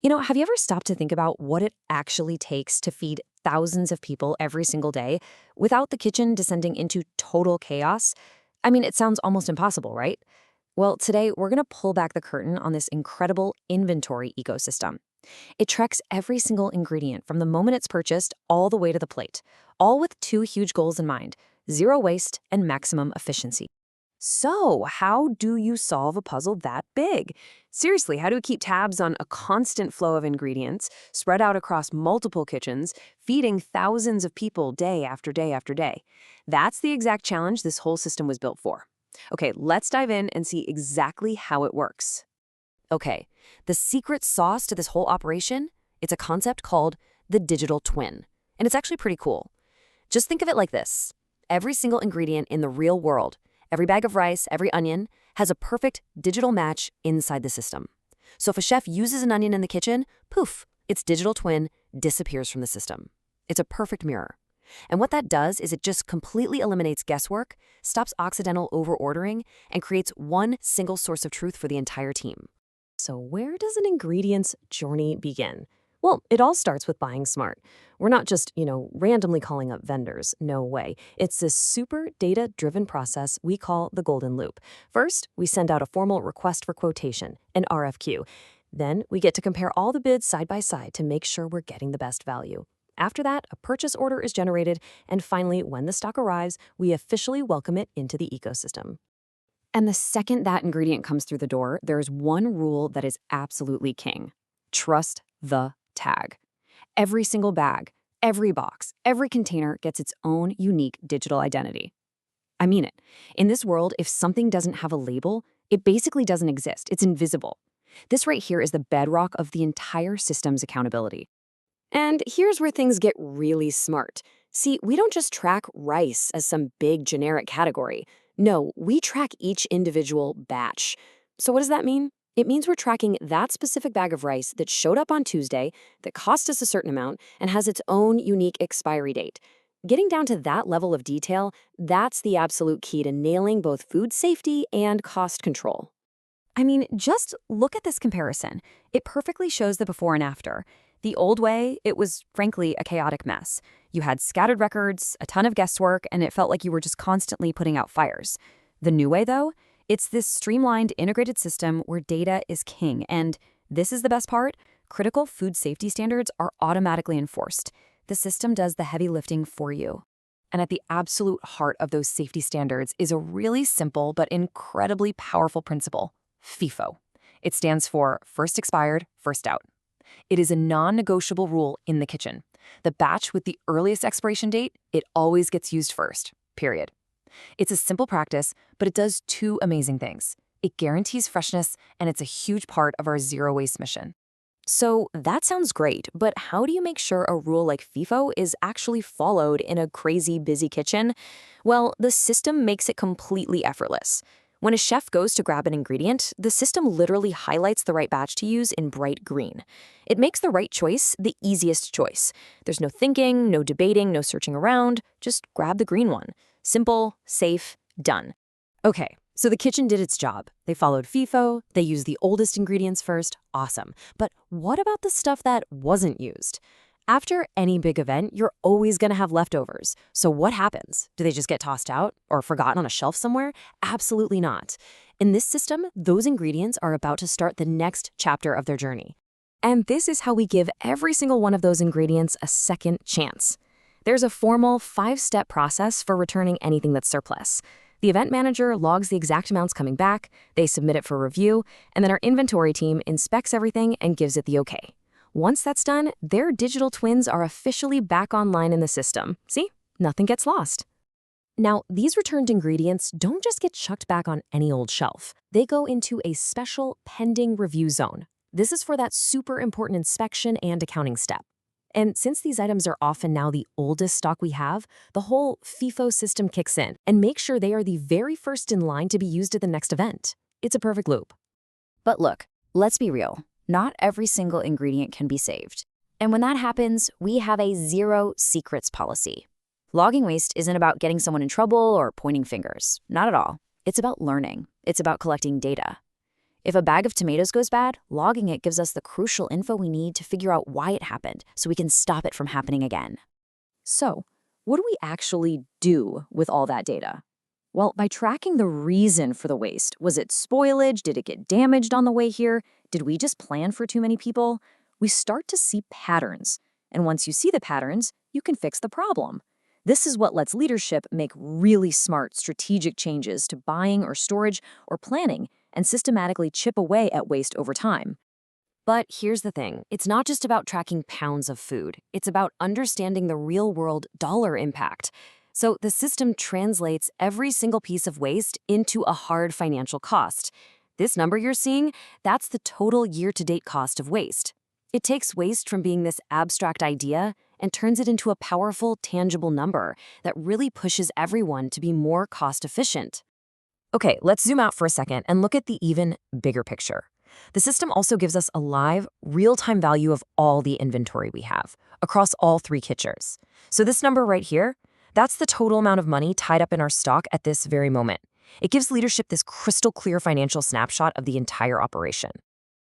Have you ever stopped to think about what it actually takes to feed thousands of people every single day without the kitchen descending into total chaos? I mean, it sounds almost impossible, right? Well, today we're going to pull back the curtain on this incredible inventory ecosystem. It tracks every single ingredient from the moment it's purchased all the way to the plate, all with two huge goals in mind: zero waste and maximum efficiency. So, how do you solve a puzzle that big? Seriously, how do you keep tabs on a constant flow of ingredients spread out across multiple kitchens, feeding thousands of people day after day after day? That's the exact challenge this whole system was built for. Okay, let's dive in and see exactly how it works. Okay, the secret sauce to this whole operation, it's a concept called the digital twin. And it's actually pretty cool. Just think of it like this. Every single ingredient in the real world, every bag of rice, every onion, has a perfect digital match inside the system. So if a chef uses an onion in the kitchen, poof, its digital twin disappears from the system. It's a perfect mirror. And what that does is it just completely eliminates guesswork, stops accidental over-ordering, and creates one single source of truth for the entire team. So where does an ingredient's journey begin? Well, it all starts with buying smart. We're not just, randomly calling up vendors. No way. It's this super data-driven process we call the golden loop. First, we send out a formal request for quotation, an RFQ. Then we get to compare all the bids side by side to make sure we're getting the best value. After that, a purchase order is generated, and finally, when the stock arrives, we officially welcome it into the ecosystem. And the second that ingredient comes through the door, there's one rule that is absolutely king. Trust the tag. Every single bag, every box, every container gets its own unique digital identity. I mean it. In this world, if something doesn't have a label, it basically doesn't exist. It's invisible. This right here is the bedrock of the entire system's accountability. And here's where things get really smart. See, we don't just track rice as some big generic category. No, we track each individual batch. So what does that mean? It means we're tracking that specific bag of rice that showed up on Tuesday, that cost us a certain amount, and has its own unique expiry date. Getting down to that level of detail, that's the absolute key to nailing both food safety and cost control. I mean, just look at this comparison. It perfectly shows the before and after. The old way, it was frankly a chaotic mess. You had scattered records, a ton of guesswork, and it felt like you were just constantly putting out fires. The new way, though, it's this streamlined, integrated system where data is king. And this is the best part: critical food safety standards are automatically enforced. The system does the heavy lifting for you. And at the absolute heart of those safety standards is a really simple but incredibly powerful principle: FIFO. It stands for first expired, first out. It is a non-negotiable rule in the kitchen. The batch with the earliest expiration date, it always gets used first, period. It's a simple practice, but it does two amazing things. It guarantees freshness, and it's a huge part of our zero waste mission. So that sounds great, but how do you make sure a rule like FIFO is actually followed in a crazy busy kitchen? Well, the system makes it completely effortless. When a chef goes to grab an ingredient, the system literally highlights the right batch to use in bright green. It makes the right choice the easiest choice. There's no thinking, no debating, no searching around. Just grab the green one. Simple, safe, done. Okay, so the kitchen did its job. They followed FIFO, they used the oldest ingredients first, awesome. But what about the stuff that wasn't used? After any big event, you're always going to have leftovers. So what happens? Do they just get tossed out or forgotten on a shelf somewhere? Absolutely not. In this system, those ingredients are about to start the next chapter of their journey. And this is how we give every single one of those ingredients a second chance. There's a formal 5-step process for returning anything that's surplus. The event manager logs the exact amounts coming back, they submit it for review, and then our inventory team inspects everything and gives it the okay. Once that's done, their digital twins are officially back online in the system. See? Nothing gets lost. Now, these returned ingredients don't just get chucked back on any old shelf. They go into a special pending review zone. This is for that super important inspection and accounting step. And since these items are often now the oldest stock we have, the whole FIFO system kicks in and makes sure they are the very first in line to be used at the next event. It's a perfect loop. But look, let's be real. Not every single ingredient can be saved. And when that happens, we have a zero secrets policy. Logging waste isn't about getting someone in trouble or pointing fingers. Not at all. It's about learning. It's about collecting data. If a bag of tomatoes goes bad, logging it gives us the crucial info we need to figure out why it happened so we can stop it from happening again. So, what do we actually do with all that data? Well, by tracking the reason for the waste, was it spoilage? Did it get damaged on the way here? Did we just plan for too many people? We start to see patterns. And once you see the patterns, you can fix the problem. This is what lets leadership make really smart strategic changes to buying or storage or planning and systematically chip away at waste over time. But here's the thing, it's not just about tracking pounds of food. It's about understanding the real-world dollar impact. So the system translates every single piece of waste into a hard financial cost. This number you're seeing, that's the total year-to-date cost of waste. It takes waste from being this abstract idea and turns it into a powerful, tangible number that really pushes everyone to be more cost-efficient. Okay, let's zoom out for a second and look at the even bigger picture. The system also gives us a live, real-time value of all the inventory we have across all 3 kitchens. So this number right here, that's the total amount of money tied up in our stock at this very moment. It gives leadership this crystal clear financial snapshot of the entire operation.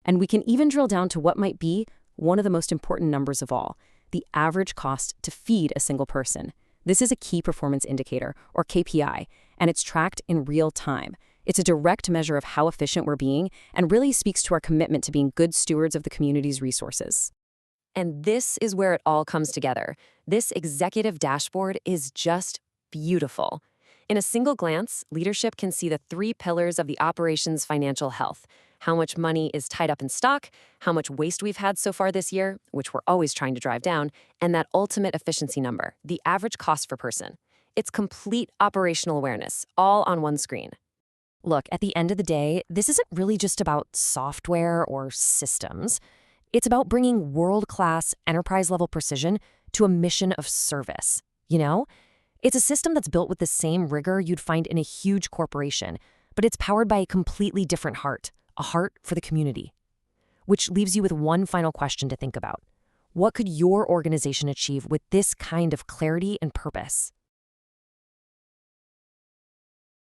And we can even drill down to what might be one of the most important numbers of all, the average cost to feed a single person. This is a key performance indicator, or KPI, and it's tracked in real time. It's a direct measure of how efficient we're being and really speaks to our commitment to being good stewards of the community's resources. And this is where it all comes together. This executive dashboard is just beautiful. In a single glance, leadership can see the 3 pillars of the operation's financial health: how much money is tied up in stock, how much waste we've had so far this year, which we're always trying to drive down, and that ultimate efficiency number, the average cost per person. It's complete operational awareness, all on one screen. Look, at the end of the day, this isn't really just about software or systems. It's about bringing world-class, enterprise-level precision to a mission of service. You know? It's a system that's built with the same rigor you'd find in a huge corporation, but it's powered by a completely different heart, a heart for the community. Which leaves you with one final question to think about. What could your organization achieve with this kind of clarity and purpose?